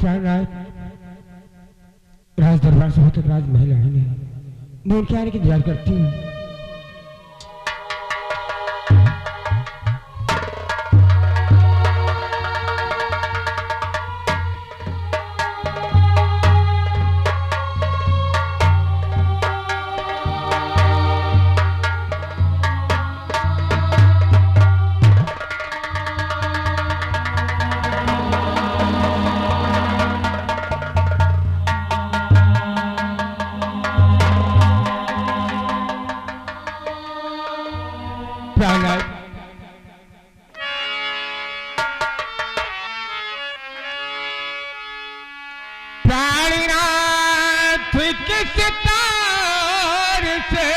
प्राणनाथ राज दरबार से होकर राजमहल आएंगे, मैं उनके आने की इंतजार करती हूँ। प्राणनाथ किस तार से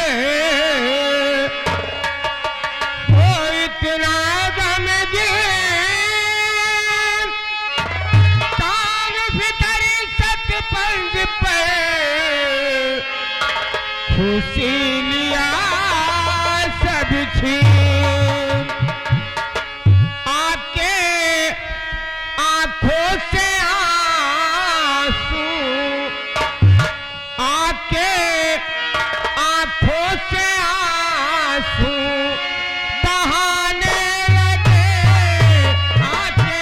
हो इतना गमगीन, कान भीतर सतपंज पे खुशी लिया सब छीन, आके आंखों से आके आंखों से आंसू बहाने लगे, आके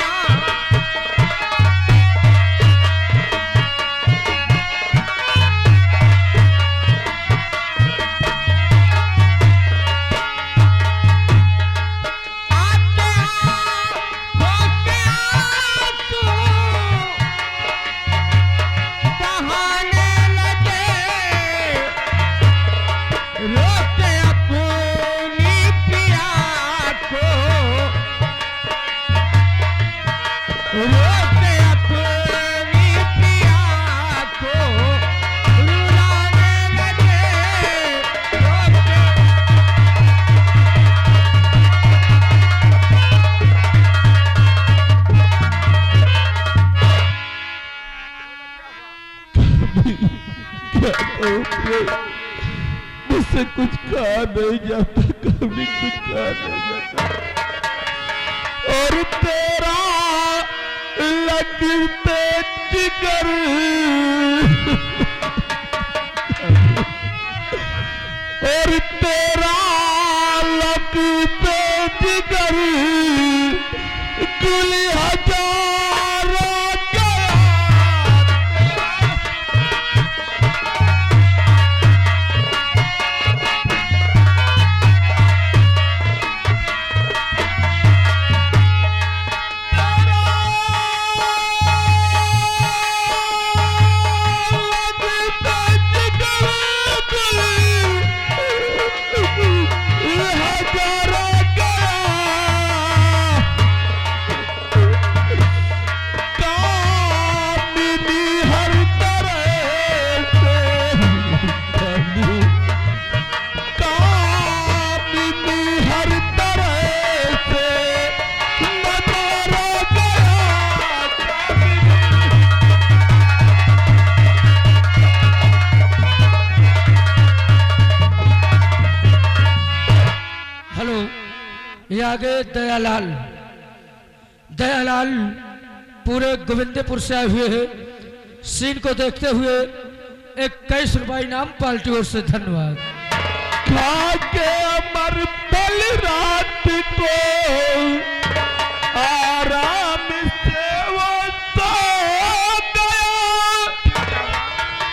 मुझसे कुछ कहा नहीं जाता, कभी कुछ कहा नहीं जाता, और तेरा लगते जिगर और तेरा लगते जिगर गुली हजारों गया। आगे दयालाल दयालाल पूरे गोविंदपुर से आए हुए हैं। सीन को देखते हुए 21 रुपये इनाम पार्टी ओर से धन्यवाद। खाके अमर पल रात को आराम से वो सो गया,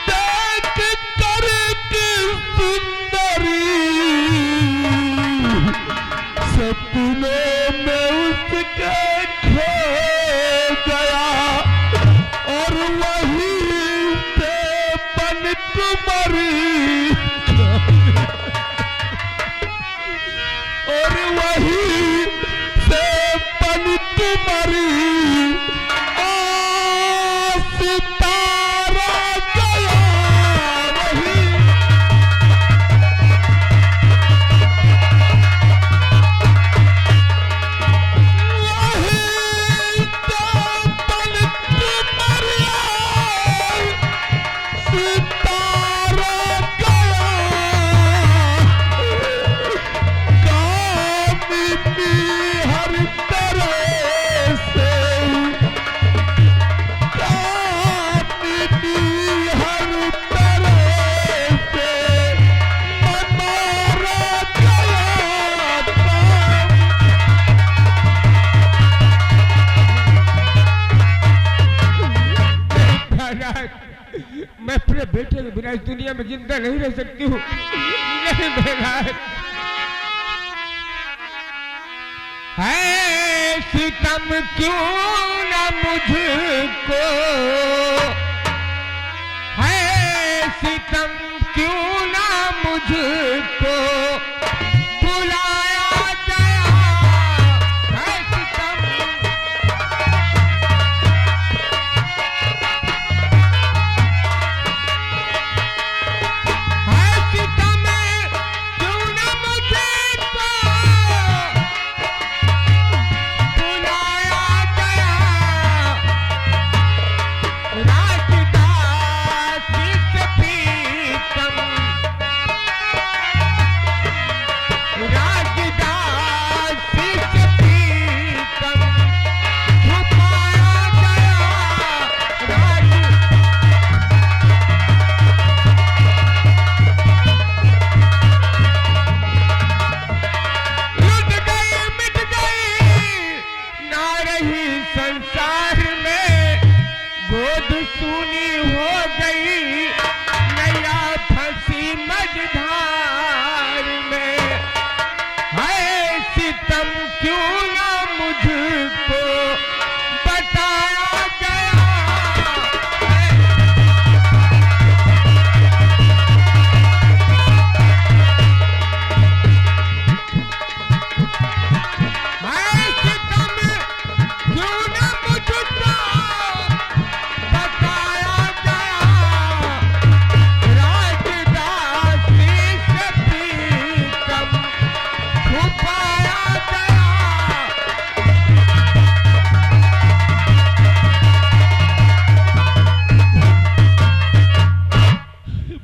देख कर की सुंदरी सपनों में उसके खो गया, और वहीं से बन कुंवरी और वहीं से बिना इस दुनिया में जिंदा नहीं रह सकती हूँ। नहीं महाराज, है सितम क्यों न मुझको, है सितम क्यों न मुझको बुलाया गया, है सितम, है सितम क्यों न मुझको बुलाया गया, राजदास से प्रीतम, राजदास से प्रीतम छुपाया गया, राज लुट गई मिट गई ना रही संसार में, गोद सूनी हो गई नैया फंसी मझधार में, है सितम क्यों ना मुझको बताया गया, है सितम क्यों ना मुझको बताया गया, राजदास से प्रीतम छुपाया गया,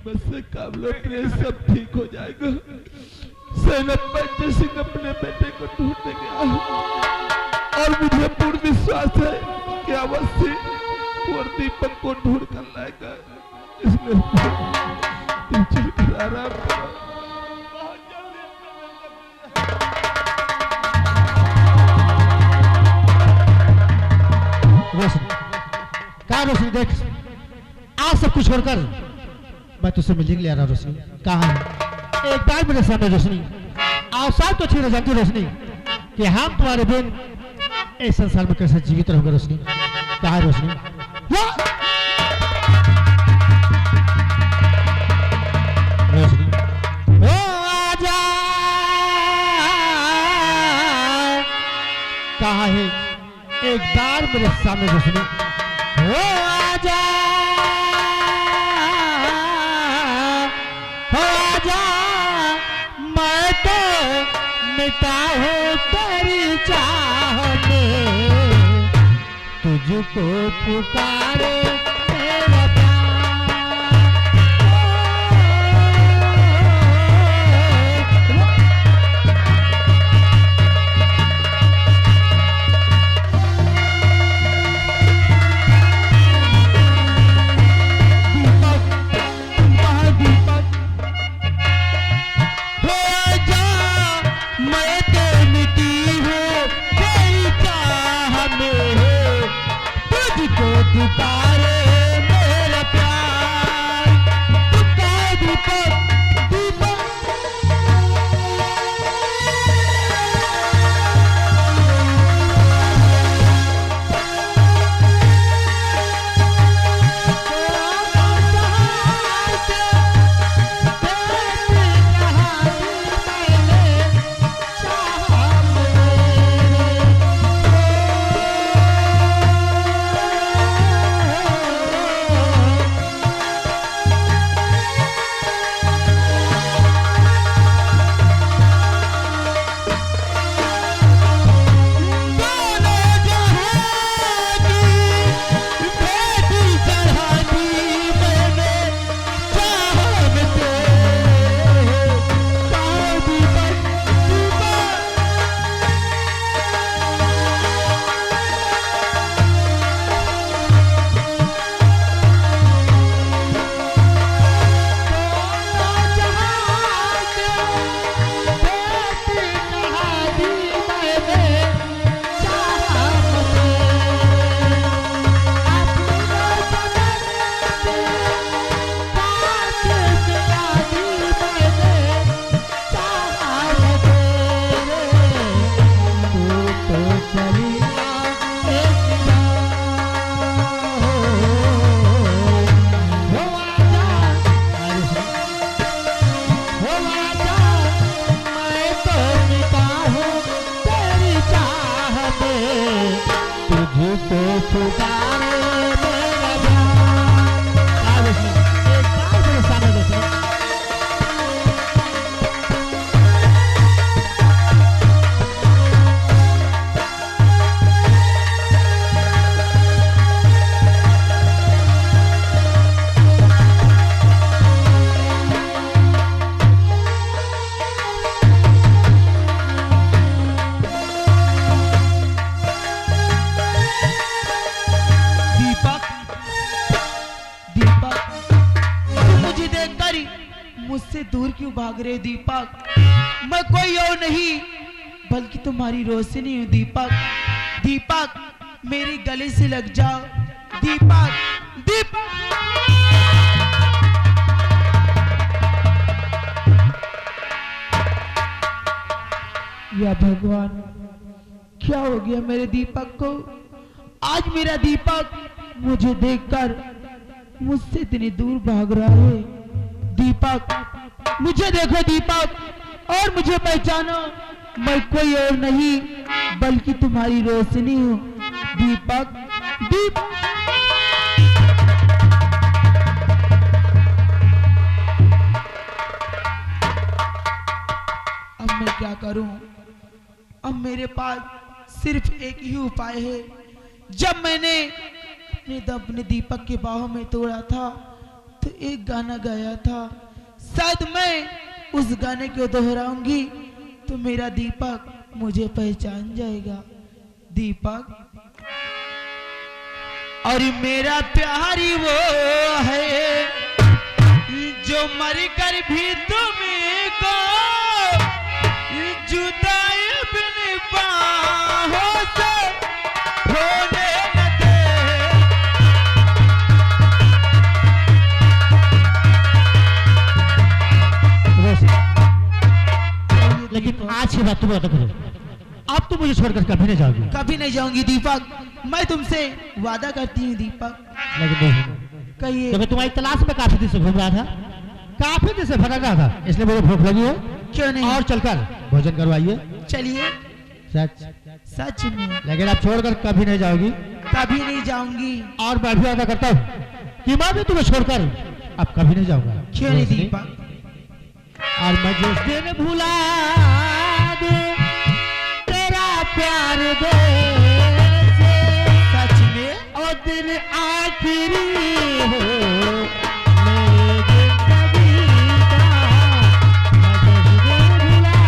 बस से काम लो प्रेस, सब ठीक हो जाएगा। सेनापति पंच सिंह अपने बेटे को ढूंढने गया और मुझे पूर्ण विश्वास है कि अवश्य और दीपक को ढूंढ कर लाएगा, इसलिए आराम करो। रोशनी, कहाँ रोशनी? देख, आज सब कुछ छोड़कर मैं तुझसे मिलने के लिए आ रहा हूँ। रोशनी कहाँ है? एक बार मेरे सामने रोशनी, आप सब तो अच्छी तरह जानती हो रोशनी कि हम तुम्हारे बिन इस संसार में कैसे जीवित रहोगे। रोशनी कहाँ है रोशनी? रोशनी, ओ आजा, कहाँ है? एक बार मेरे सामने रोशनी, ओ आजा, ओ आजा, मैं तो मिटा हूँ तेरी चाह में, तुझको पुकारे मेरा पुकारे मेरा प्यार, पुकार दीपक, दीपक। जिसे पुकारे मेरा जान। क्या रोशनी, एक बार मेरे सामने रोशनी। मुझसे दूर क्यों भाग रहे हो दीपक? मैं कोई और नहीं बल्कि तुम्हारी रोशनी हूँ दीपक। दीपक मेरे गले से लग जाओ दीपक। दीपक या भगवान, क्या हो गया मेरे दीपक को? आज मेरा दीपक मुझे देखकर मुझसे इतनी दूर भाग रहा है। दीपक मुझे देखो दीपक, और मुझे पहचानो, मैं कोई और नहीं बल्कि तुम्हारी रोशनी हूँ दीपक। दीपक अब मैं क्या करूं? अब मेरे पास सिर्फ एक ही उपाय है। जब मैंने अपने दीपक के बाहों में तोड़ा था तो एक गाना गाया था, शायद मैं उस गाने को दोहराऊंगी तो मेरा दीपक मुझे पहचान जाएगा दीपक। और मेरा प्यारी वो है जो मर कर भी तुमको जुदाई बिन बाहों से होने न दे। लेकिन आज की बात तुम बता करो, अब तुम मुझे छोड़कर कभी नहीं जाओगी? कभी नहीं जाऊंगी दीपक, मैं तुमसे वादा करती हूँ दीपक। लेकिन कहिए। तो मैं तुम्हारी तलाश में काफी दिन से घूम रहा था, काफी दिन से भटक रहा था, इसलिए मुझे भूख लगी है। क्यों नहीं? और चलकर भोजन करवाइए। चलिए। सच सच में? लेकिन आप छोड़कर कभी नहीं जाओगी? कभी नहीं जाऊंगी। और मैं भी वादा करता हूँ कि मैं भी तुम्हें छोड़कर अब कभी नहीं जाऊंगा। क्यों नहीं दीपक? और मैं जिस दिन भुला दूं तेरा प्यार दे से, सच में? और दिन आखिरी हो मेरी जिंदगी का, मैं जिस दिन भुला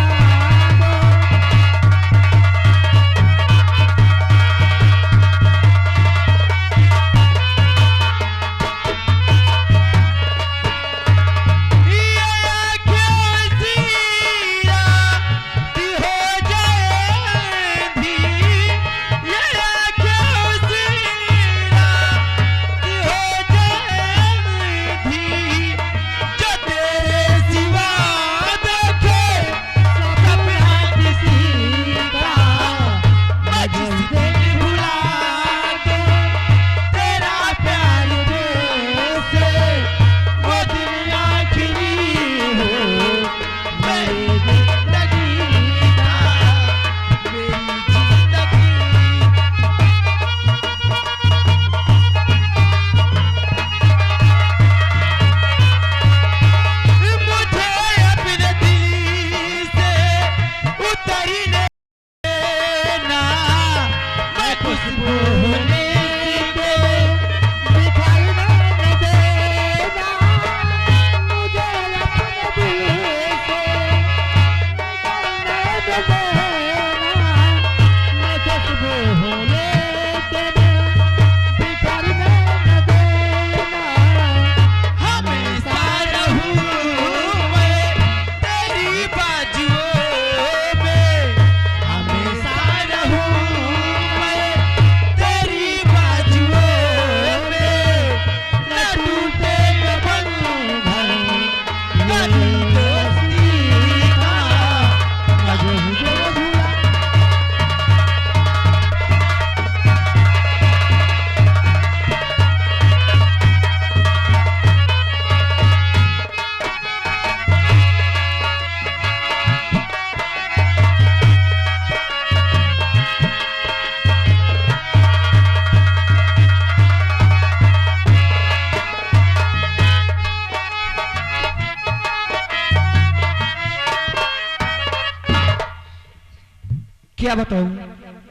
क्या बताऊं,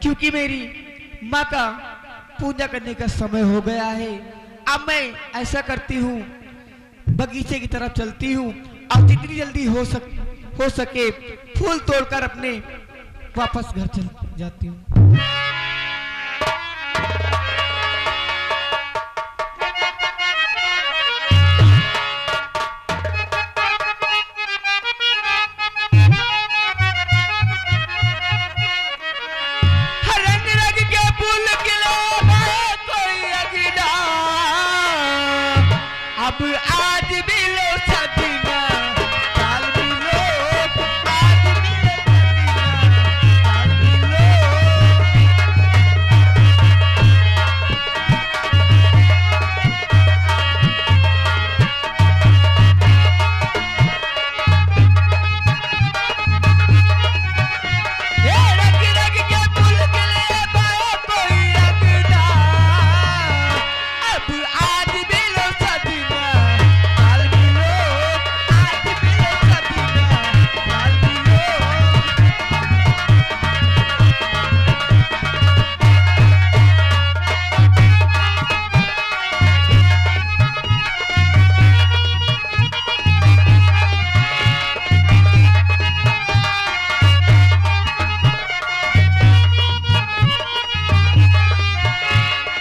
क्योंकि मेरी माँ का पूजा करने का समय हो गया है। अब मैं ऐसा करती हूँ, बगीचे की तरफ चलती हूँ और जितनी जल्दी हो सके फूल तोड़कर अपने वापस घर चल जाती हूँ। रंग रंग के फूल खिले कोई अगीना, अब आज भी लो सदीना, काल भी लो, आज भी लो सदीना, काल भी लो। रंग रंग के फूल खिले कोई अगीना, अब आज भी लो सदीना, काल भी लो, आज भी लो सदीना, काल भी लो।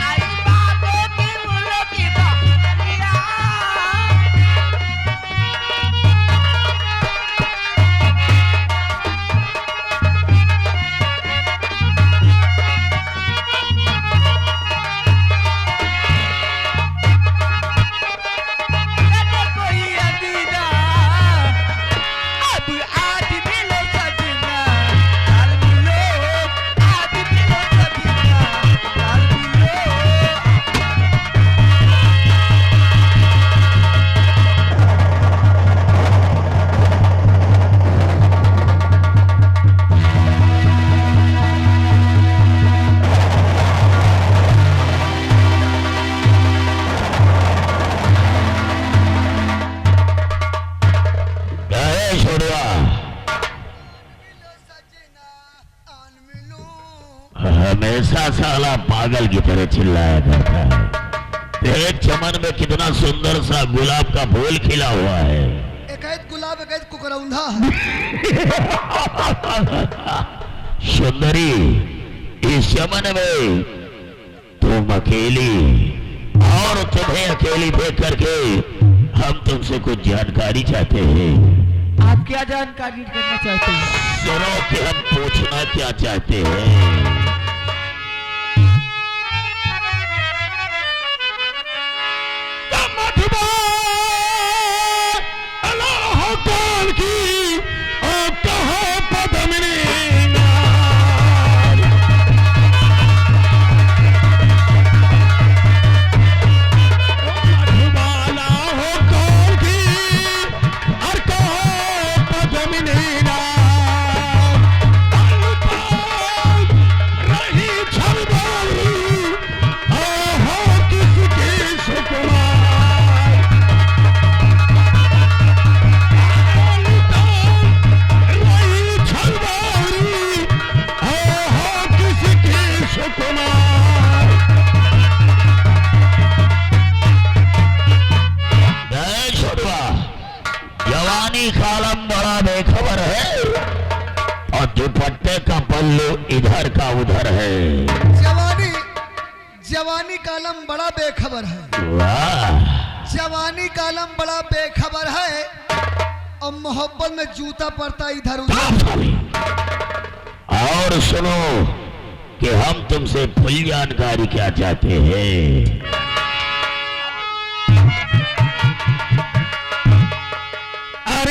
आई बाबू की फूलों की बकरियां, कहते कोई अगीना, अब आज भी लो सजना, काल भी लो, आज भी लो सजना, काल भी लो। छोड़वा हमेशा साला पागल की तरह चिल्लाया करता है। देख चमन में कितना सुंदर सा गुलाब का फूल खिला हुआ है। एकाएक गुलाब एकाएक कुकरौंधा। सुंदरी, इस चमन में तुम अकेली, और तुम्हें अकेली देख करके हम तुमसे कुछ जानकारी चाहते हैं। आप क्या जानकारी करना चाहते हैं? सुनो कि हम पूछना क्या चाहते हैं। जवानी कालम बड़ा बेखबर है और दुपट्टे का पल्लू इधर का उधर है। जवानी कालम बड़ा बेखबर है। वाह, जवानी कालम बड़ा बेखबर है और मोहब्बत में जूता पड़ता इधर उधर। और सुनो कि हम तुमसे फुल जानकारी क्या चाहते हैं।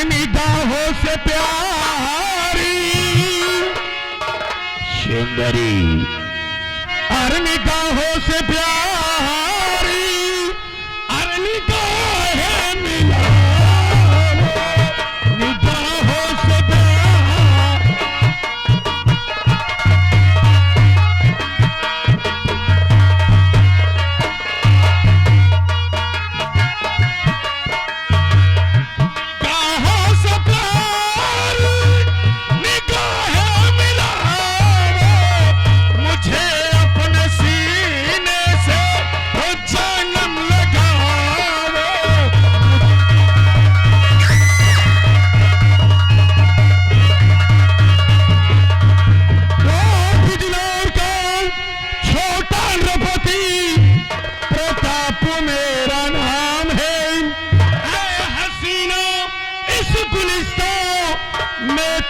निगाहों से प्यारी सुंदरी, अरे निगाहों से प्यारी, अरे निगाहें मिला, निगाहों से प्यार। निगाहों से प्यार, निगाहें मिला,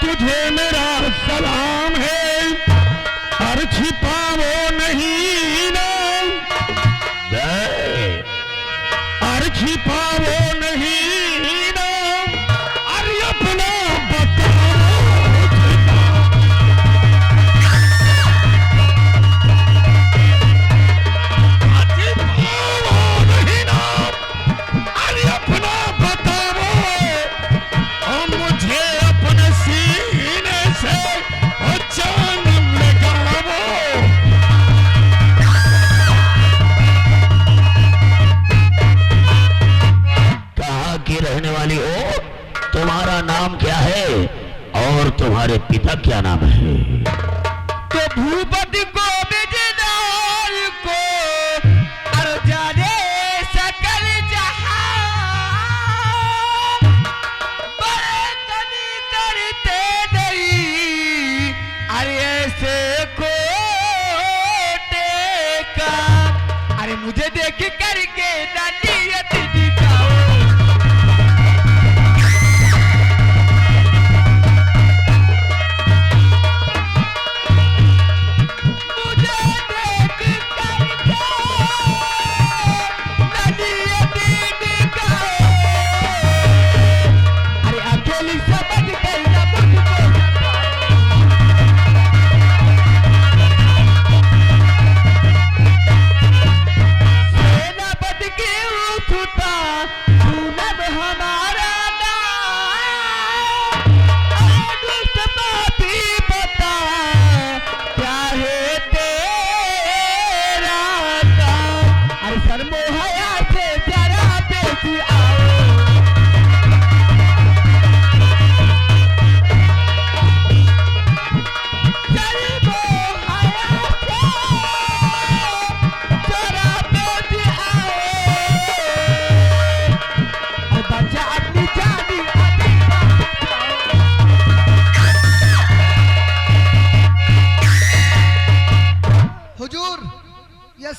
तुझे मेरा सलाम है, और छिपाओ नहीं ना, और छिपाओ नहीं ना, और अपना तुम्हारा नाम क्या है और तुम्हारे पिता क्या नाम है? तो भूपति को बिजदार को और जाने सकल जहां, बड़े कभी करते नहीं अरे ऐसे कोटे का, अरे मुझे देख करके नियत दिखाओ।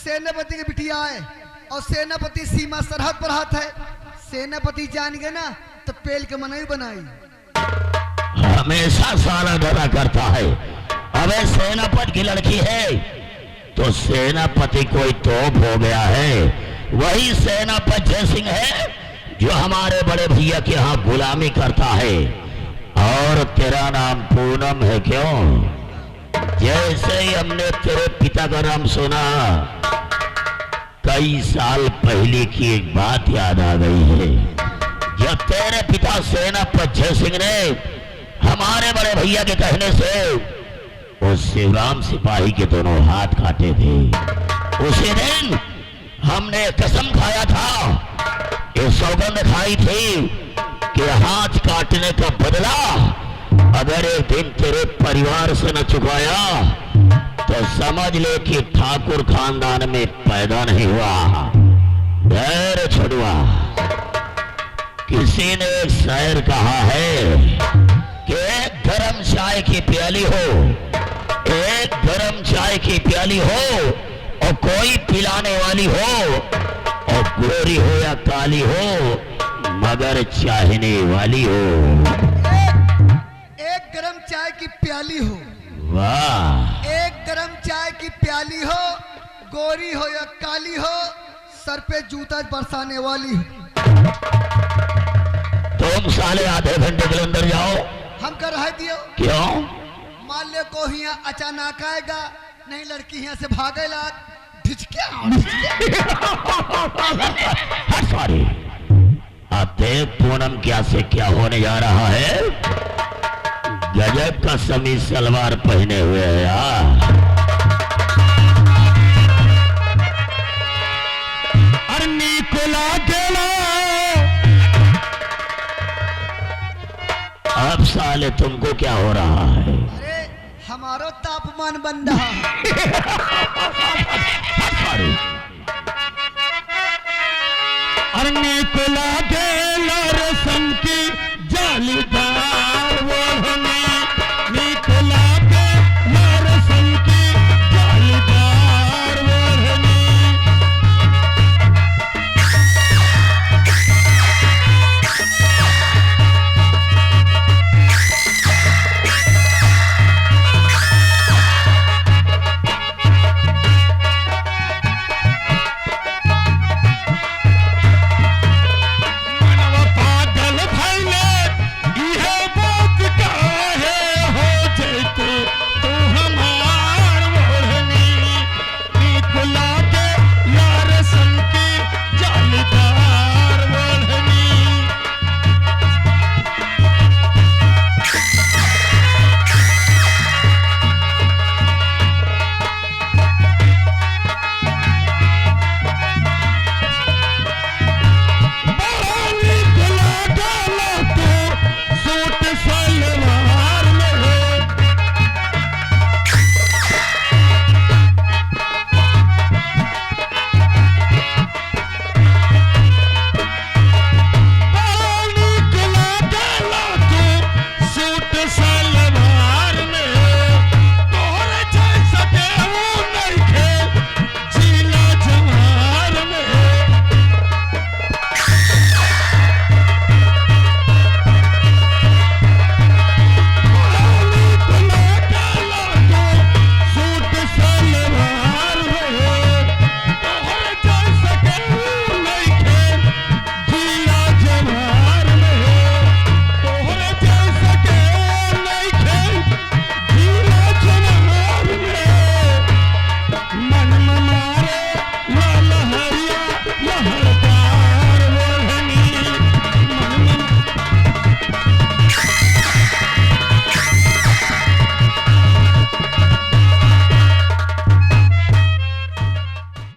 सेनापति की बिटिया है और सेनापति सीमा सरहद पर हाथ है। सेनापति जान गए ना तो पेल के मनाई बनाई। हमेशा साला डरा करता है। अबे सेनापति की लड़की है तो सेनापति कोई तोप हो गया है। वही सेनापति जय सिंह है जो हमारे बड़े भैया के यहाँ गुलामी करता है। और तेरा नाम पूनम है क्यों? जैसे ही हमने तेरे पिता का नाम सुना कई साल पहले की एक बात याद आ गई है। जब तेरे पिता सेनापति जय सिंह ने हमारे बड़े भैया के कहने से उस शिवराम सिपाही के दोनों हाथ काटे थे, उसी दिन हमने कसम खाया था, ये सौगंध खाई थी कि हाथ काटने का बदला अगर एक दिन तेरे परिवार से न चुकाया तो समझ ले कि ठाकुर खानदान में पैदा नहीं हुआ। डर छुड़वा। किसी ने एक शायर कहा है कि एक गरम चाय की प्याली हो, एक गरम चाय की प्याली हो और कोई पिलाने वाली हो, और गोरी हो या काली हो मगर चाहने वाली हो। एक गरम चाय की प्याली हो, वाह, एक गरम चाय की प्याली हो, गोरी हो या काली हो, सर पे जूता बरसाने वाली हो। तुम साले आधे घंटे के अंदर जाओ। हम कर रह दियो क्यों? मान ले को यहाँ अचानक आएगा, नहीं लड़की यहाँ से भागेला सॉरी। अब देख पूनम क्या से क्या होने जा रहा है। गजब का समीज सलवार पहने हुए है यार। अरनी कोला गेला। अब साले तुमको क्या हो रहा है? अरे हमारो तापमान बन रहा है। सॉरी। अरनी कोला गेला।